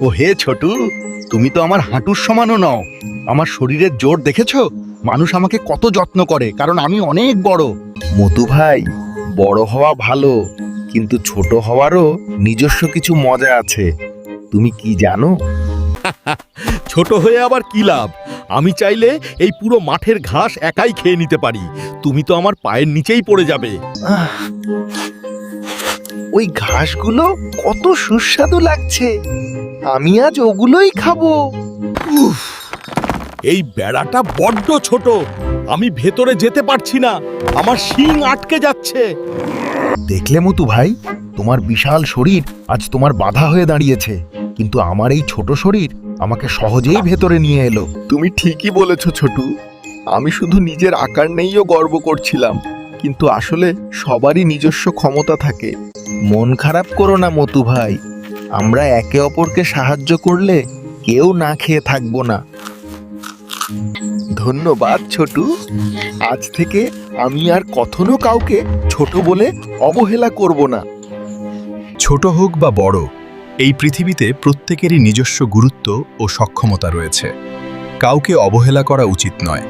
ও হে ছোটু, তুমি তো আমার হাঁটুর সমানও নও। আমার শরীরের জোর দেখেছো? মানুষ আমাকে কত যত্ন করে, কারণ আমি অনেক বড়। মতু ভাই, বড় হওয়া ভালো, কিন্তু ছোট হওয়ারও নিজস্ব কিছু মজা আছে। তুমি কি জানো? ছোট হয়ে আবার কি লাভ? আমি চাইলে এই পুরো মাঠের ঘাস একাই খেয়ে নিতে পারি। তুমি তো আমার পায়ের নিচেই পড়ে যাবে। আহ, ওই ঘাসগুলো কত সুস্বাদু লাগছে। আমি আজ ওগুলোই খাবো। উফ, এই বেড়াটা বড্ড ছোট। আমি ভেতরে যেতে পারছি না, আমার শিং আটকে যাচ্ছে। দেখলে মতু ভাই, তোমার বিশাল শরীর আজ তোমার বাধা হয়ে দাঁড়িয়েছে, কিন্তু আমার এই ছোট শরীর আমাকে সহজেই ভেতরে নিয়ে এলো। তুমি ঠিকই বলেছ ছোটু। আমি শুধু নিজের আকার নিয়েও গর্ব করছিলাম, কিন্তু আসলে সবারই নিজস্ব ক্ষমতা থাকে। মন খারাপ করো না মতু ভাই, আমরা একে অপরকে সাহায্য করলে কেউ না খেয়ে থাকবো না। ধন্যবাদ ছোটু। আজ থেকে আমি আর কখনো কাউকে ছোট বলে অবহেলা করব না। ছোট হোক বা বড়, এই পৃথিবীতে প্রত্যেকেরই নিজস্ব গুরুত্ব ও সক্ষমতা রয়েছে। কাউকে অবহেলা করা উচিত নয়।